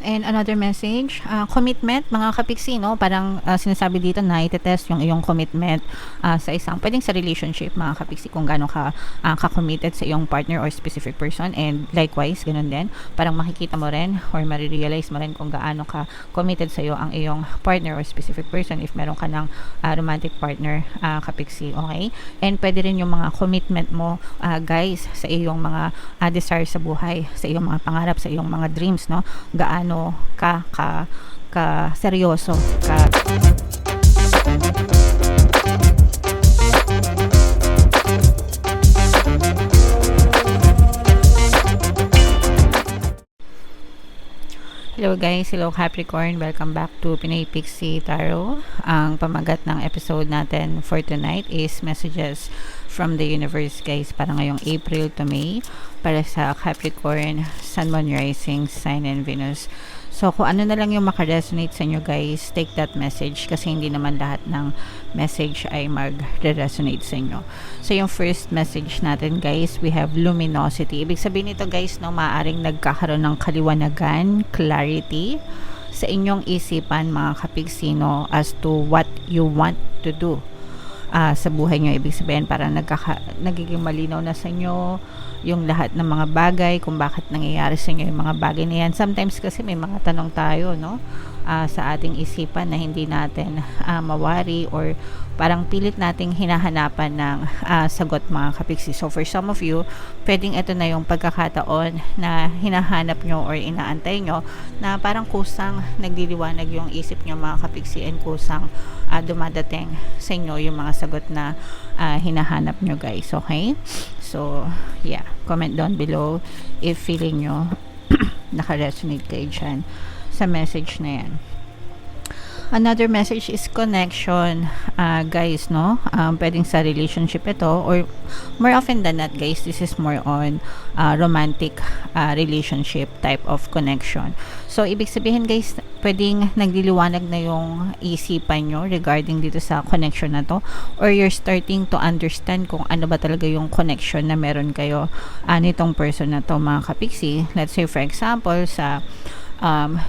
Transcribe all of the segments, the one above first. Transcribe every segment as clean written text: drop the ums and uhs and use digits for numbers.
And another message, commitment, mga kapiksi, no? Parang sinasabi dito na itetest yung iyong commitment sa isang, pwedeng sa relationship, mga kapiksi, kung gaano ka ka-committed sa iyong partner or specific person. And likewise, ganun din. Parang makikita mo rin or marirealize mo rin kung gaano ka committed sa iyo ang iyong partner or specific person if meron ka ng romantic partner, kapiksi, okay? And pwede rin yung mga commitment mo, guys, sa iyong mga desire sa buhay, sa iyong mga pangarap, sa iyong mga dreams, no? Gaano ka seryoso ka. Hello guys, hello Capricorn, welcome back to Pinay Pixie Tarot. Ang pamagat ng episode natin for tonight is messages from the universe, guys, para ngayong April to May para sa Capricorn, Sun, Moon, Rising, Sign, and Venus. So kung ano na lang yung makaresonate sa inyo, guys, take that message kasi hindi naman lahat ng message ay mag-resonate sa inyo. So yung first message natin, guys, we have luminosity. Ibig sabihin nito, guys, no, maaaring nagkakaroon ng kaliwanagan, clarity sa inyong isipan, mga kapigsino, as to what you want to do sa buhay nyo. Ibig sabihin parang nagiging malinaw na sa inyo yung lahat ng mga bagay, kung bakit nangyayari sa inyo yung mga bagay na yan. Sometimes kasi may mga tanong tayo, no, sa ating isipan na hindi natin mawari or parang pilit nating hinahanapan ng sagot, mga kapiksi. So for some of you, pwedeng ito na yung pagkakataon na hinahanap nyo or inaantay nyo na parang kusang nagliliwanag yung isip nyo, mga kapiksi, and kusang dumadating sa inyo yung mga sagot na hinahanap nyo, guys. Okay? So, yeah. Comment down below if feeling nyo naka-resonate kayo dyan sa message na yan. Another message is connection, guys, no? Pwedeng sa relationship ito, or more often than not, guys, this is more on romantic relationship type of connection. So, ibig sabihin, guys, pwedeng nagliliwanag na yung isipan nyo regarding dito sa connection na to, or you're starting to understand kung ano ba talaga yung connection na meron kayo nitong person na to, mga kapiksi. Let's say, for example, sa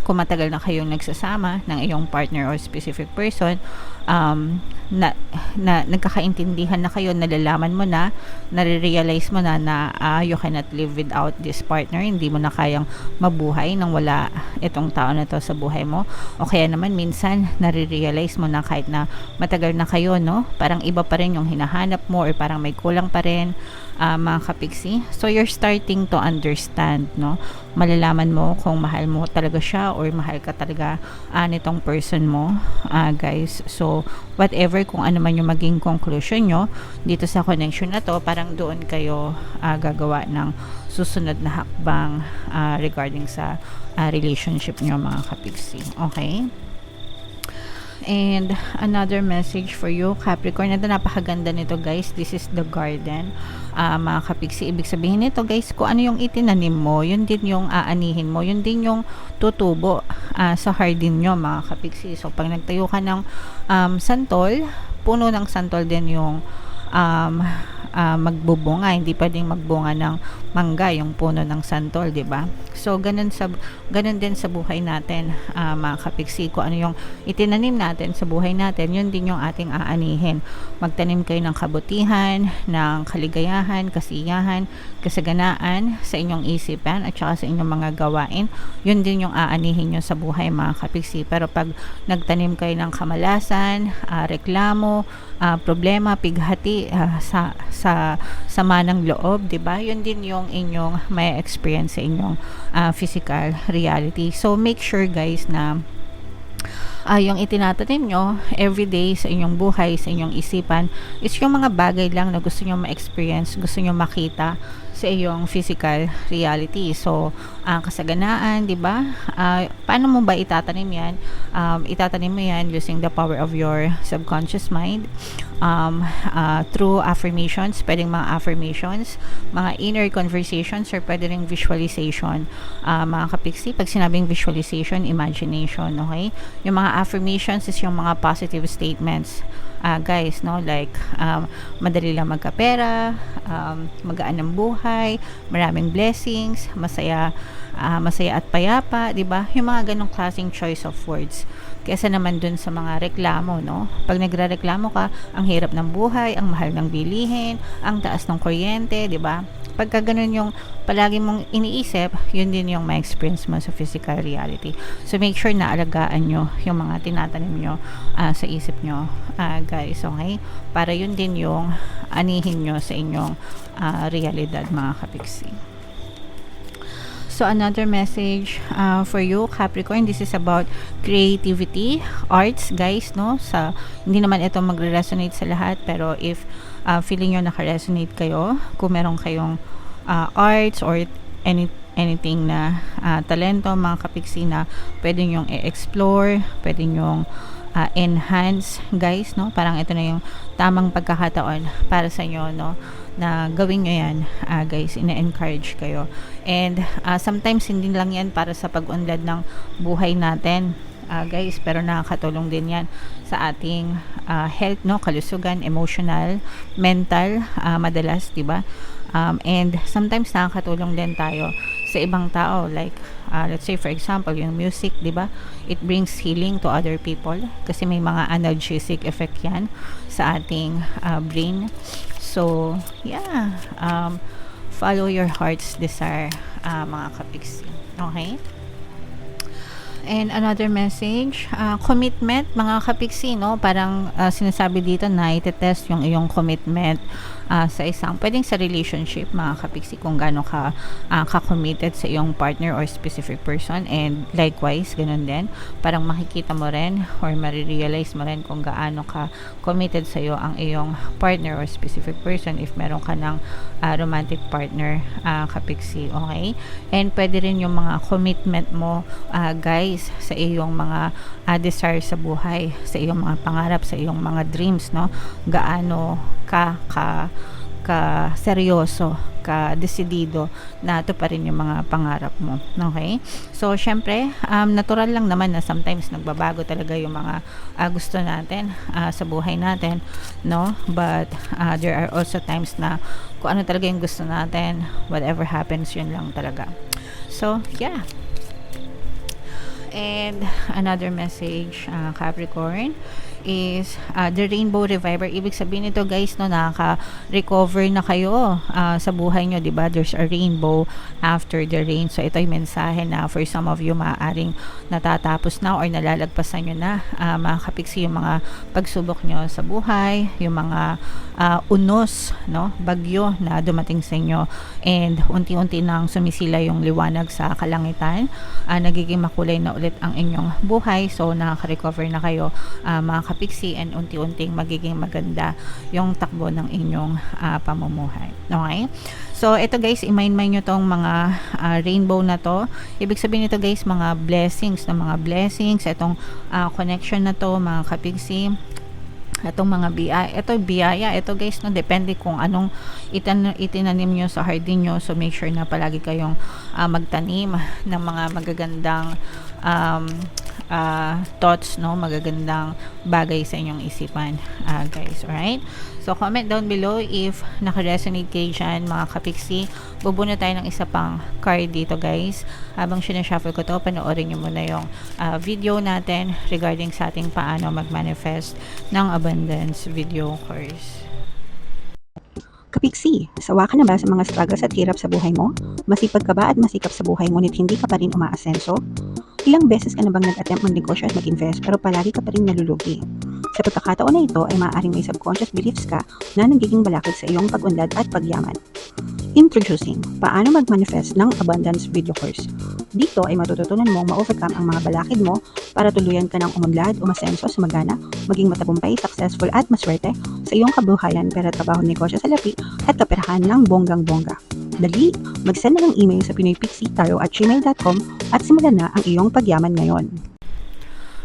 kung matagal na kayong nagsasama ng iyong partner or specific person, na nagkakaintindihan na kayo, nalalaman mo na, nare-realize mo na you cannot live without this partner, hindi mo na kayang mabuhay nang wala itong tao na to sa buhay mo. O kaya naman minsan nare-realize mo na kahit na matagal na kayo, no, parang iba pa rin yung hinahanap mo or parang may kulang pa rin, mga kapiksi. So you're starting to understand, no, malalaman mo kung mahal mo talaga siya or mahal ka talaga nitong person mo, guys. So whatever, kung ano man yung maging conclusion nyo dito sa connection na to, parang doon kayo gagawa ng susunod na hakbang regarding sa relationship nyo, mga kapiksi. Okay? And another message for you, Capricorn. Ito, napakaganda nito, guys. This is the garden, mga kapiksi. Ibig sabihin nito, guys, kung ano yung itinanim mo, yun din yung aanihin mo, yun din yung tutubo sa hardin nyo, mga kapiksi. So pag nagtayo ka ng santol, puno ng santol din yung magbubunga. Hindi pwedeng magbunga ng mangga yung puno ng santol, di ba? So ganun din sa buhay natin, mga kapiksi. Kung ano yung itinanim natin sa buhay natin, yun din yung ating aanihin. Magtanim kayo ng kabutihan, ng kaligayahan, kasiyahan, kasaganaan sa inyong isipan at saka sa inyong mga gawain. Yun din yung aanihin nyo sa buhay, mga kapiksi. Pero pag nagtanim kayo ng kamalasan, reklamo, problema, pighati, sa sama ng loob, 'di ba? Yun din yung inyong may experience sa inyong physical reality. So make sure, guys, na yung itinatanim nyo everyday sa inyong buhay, sa inyong isipan, is yung mga bagay lang na gusto nyo ma-experience, gusto nyo makita sa iyong physical reality. So, kasaganaan, di ba? Paano mo ba itatanim yan? Itatanim mo yan using the power of your subconscious mind, through affirmations, pwedeng mga affirmations, mga inner conversations, or pwede ring visualization, mga kapiksi. Pag sinabing visualization, imagination, okay? Yung mga affirmations is yung mga positive statements, guys, no, like madali lang magkapera, magaan ang buhay, maraming blessings, masaya masaya at payapa, 'di ba? Yung mga ganong klaseng choice of words. Kaysa naman dun sa mga reklamo, no? Pag nagrereklamo ka, ang hirap ng buhay, ang mahal ng bilihin, ang taas ng kuryente, 'di ba? Pagka ganun yung palagi mong iniisip, yun din yung ma-experience mo sa physical reality. So, make sure na alagaan nyo yung mga tinatanim nyo sa isip nyo, guys, okay? Para yun din yung anihin nyo sa inyong realidad, mga kapiksi. So, another message for you, Capricorn, this is about creativity, arts, guys, no? Hindi naman ito magre-resonate sa lahat, pero if feeling nyo naka-resonate kayo, kung meron kayong arts or anything na talento, mga kapiksi, na pwede nyong i-explore, pwede nyong enhance, guys, no? Parang ito na yung tamang pagkakataon para sa inyo, no? Na gawin nyo yan, guys. Ina-encourage kayo. And sometimes hindi lang yan para sa pag-unlad ng buhay natin, guys, pero nakakatulong din yan sa ating health, no? Kalusugan, emotional, mental, madalas, diba? And sometimes nakakatulong din tayo sa ibang tao, like let's say for example yung music, di ba, it brings healing to other people kasi may mga analgesic effect yan sa ating brain. So yeah, follow your heart's desire, mga kapiksi, okay? And another message, commitment, mga kapiksi, no? Parang sinasabi dito na ite-test yung iyong commitment sa isang, pwedeng sa relationship, mga kapiksi, kung gaano ka ka-committed sa iyong partner or specific person. And likewise, ganun din, parang makikita mo rin or marirealize mo rin kung gaano ka committed sa iyo ang iyong partner or specific person if meron ka ng romantic partner, kapiksi, okay? And pwede rin yung mga commitment mo, guys, sa iyong mga desire sa buhay, sa iyong mga pangarap, sa iyong mga dreams, no? Gaano ka seryoso, ka desidido na ito pa rin yung mga pangarap mo, okay? So syempre, natural lang naman na sometimes nagbabago talaga yung mga gusto natin sa buhay natin, no? But there are also times na kung ano talaga yung gusto natin, whatever happens, yun lang talaga. So yeah. And another message, Capricorn, is the Rainbow Reviver. Ibig sabihin nito, guys, no, nakaka-recover na kayo sa buhay nyo, diba? There's a rainbow after the rain. So ito yung mensahe na for some of you maaaring natatapos na or nalalagpasan nyo na, mga kapiksi, yung mga pagsubok nyo sa buhay, yung mga unos, no, bagyo na dumating sa inyo, and unti-unti nang sumisila yung liwanag sa kalangitan, nagiging makulay na ulit ang inyong buhay. So nakaka-recover na kayo, mga kapiksi, and unti-unting magiging maganda yung takbo ng inyong pamumuhay, okay? So ito, guys, i-mind nyo tong mga rainbow na to. Ibig sabihin nito, guys, mga blessings, itong connection na to, mga kapiksi, itong mga biyaya, ito, guys, no, depende kung anong itinanim nyo sa hardin nyo. So make sure na palagi kayong magtanim ng mga magagandang thoughts, no, magagandang bagay sa inyong isipan, guys, alright? So comment down below if naka-resonate kayo dyan, mga kapiksi. Bubuno tayo ng isa pang card dito, guys. Habang sinashuffle ko to, panoorin nyo muna yung video natin regarding sa ating paano mag-manifest ng abundance video course. Kapiksi, sawa ka na ba sa mga struggles at hirap sa buhay mo? Masipag ka ba at masikap sa buhay ngunit hindi ka pa rin umaasenso? Ilang beses ka na bang nag-attempt mag-negosyo at mag-invest pero palagi ka pa rin nalulugi? Sa pagkakataon na ito ay maaaring may subconscious beliefs ka na nagiging balakid sa iyong pag-unlad at pagyaman. Introducing, paano mag-manifest ng abundance video course. Dito ay matututunan mong ma-overcome ang mga balakid mo para tuluyan ka ng umunlad, umasenso, sumagana, maging matagumpay, successful at maswerte sa iyong kabuhayan, pera, trabaho, negosyo, salapi at kaperahan ng bonggang-bongga. Dali, mag-send na ng email sa pinoypixie@gmail.com at simulan na ang iyong pagyaman ngayon.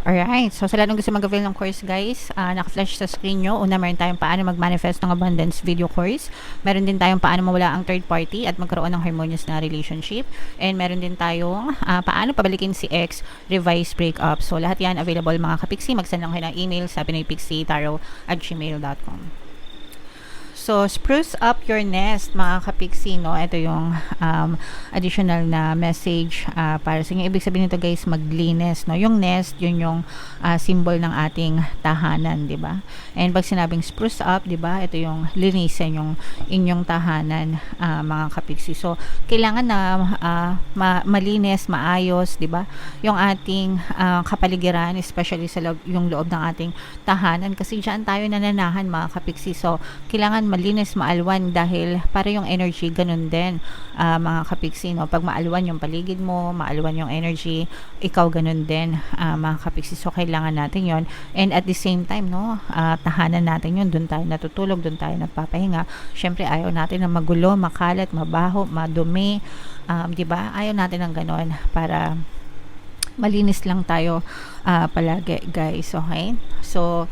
Alright, so sa lahat ng gusto mag-avail ng course, guys, naka-flash sa screen nyo. Una, meron tayong paano mag-manifest ng abundance video course. Meron din tayong paano mawala ang third party at magkaroon ng harmonious na relationship. And meron din tayong paano pabalikin si ex, revise breakup. So lahat yan available, mga kapiksi. Mag-send lang kayo ng email sa pinoypixie@gmail.com. So, spruce up your nest, mga kapiksi, no? Ito yung additional na message para sa inyo. Ibig sabihin nito, guys, maglinis, no? Yung nest, yun yung symbol ng ating tahanan, di ba? And pag sinabing spruce up, di ba? Ito yung linisin yung inyong tahanan, mga kapiksi. So, kailangan na malinis, maayos, di ba? Yung ating kapaligiran, especially sa yung loob ng ating tahanan, kasi diyan tayo nananahan, mga kapiksi. So, kailangan malinis, maalwan, dahil para yung energy, ganun din, mga kapiksi, no? Pag maalwan yung paligid mo, maalwan yung energy, ikaw ganun din, mga kapiksi. So, kailangan natin yon. And at the same time, no, tahanan natin yun, dun tayo natutulog, dun tayo nagpapahinga. Syempre, ayaw natin na magulo, makalat, mabaho, madumi, di ba? Ayaw natin ng ganun, para malinis lang tayo palagi, guys. Okay? So,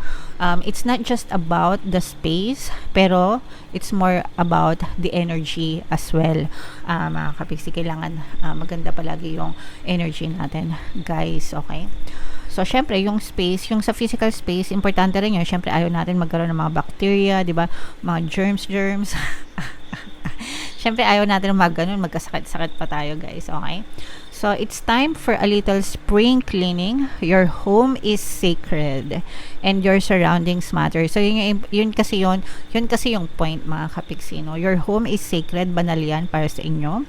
it's not just about the space, pero it's more about the energy as well. Mga kapiksi, kailangan maganda palagi yung energy natin, guys. Okay? So, syempre, yung space, yung sa physical space, importante rin yun. Syempre, ayaw natin magkaroon ng mga bacteria, di ba? Mga germs. Syempre, ayaw natin magkasakit-sakit pa tayo, guys. Okay? So, it's time for a little spring cleaning. Your home is sacred and your surroundings matter. So, yun kasi yung point, mga kapiksi, no? Your home is sacred, banal yan para sa inyo.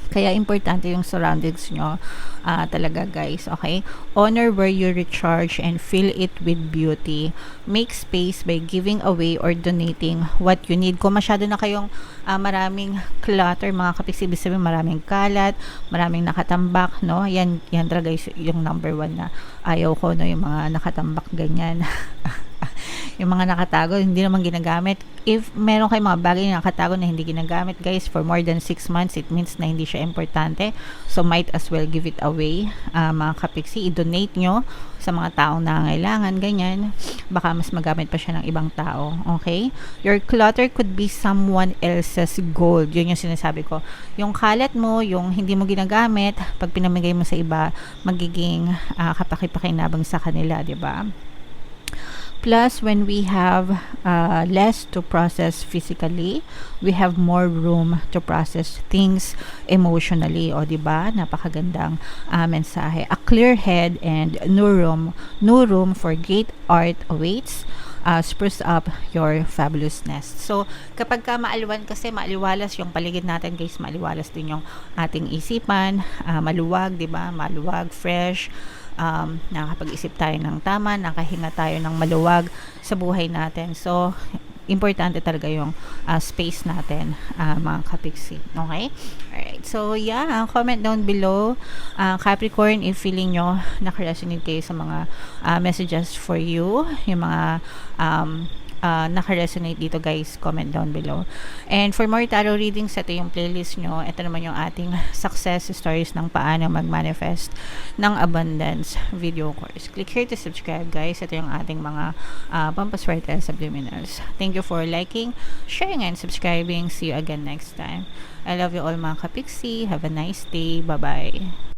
Kaya importante yung surroundings nyo talaga, guys. Okay? Honor where you recharge and fill it with beauty. Make space by giving away or donating what you need. Kung masyado na kayong maraming clutter, mga kapiksi, ibig sabihin maraming kalat, maraming nakatambak, no? Yan talaga yung number 1 na ayaw ko, no? Yung mga nakatambak ganyan. Yung mga nakatago, hindi naman ginagamit. If meron kayong mga bagay na nakatago na hindi ginagamit, guys, for more than 6 months, it means na hindi siya importante. So, might as well give it away, mga kapiksi. I-donate nyo sa mga taong nangangailangan, ganyan. Baka mas magamit pa siya ng ibang tao. Okay? Your clutter could be someone else's gold. Yun yung sinasabi ko. Yung kalat mo, yung hindi mo ginagamit, pag pinamigay mo sa iba, magiging kapakipakinabang sa kanila, di ba? Plus, when we have less to process physically, we have more room to process things emotionally. O, diba? Napakagandang mensahe. A clear head and new room for great art awaits. Spruce up your fabulous nest. So, kapag ka maaliwan, kasi maaliwalas yung paligid natin, guys, maaliwalas din yung ating isipan, maluwag, diba? Maluwag, fresh, nakakapag-isip tayo ng tama, nakahinga tayo ng maluwag sa buhay natin. So, importante talaga yung space natin, mga kapiksi. Okay? Alright. So, yeah, comment down below, Capricorn, if feeling nyo nakaresonate kayo sa mga messages for you, yung mga naka-resonate dito, guys, comment down below. And for more tarot readings, ito yung playlist nyo. Ito naman yung ating success stories ng paano mag-manifest ng abundance video course. Click here to subscribe, guys. Ito yung ating mga pampaswerte subliminals. Thank you for liking, sharing, and subscribing. See you again next time. I love you all, mga kapiksi. Have a nice day. Bye-bye.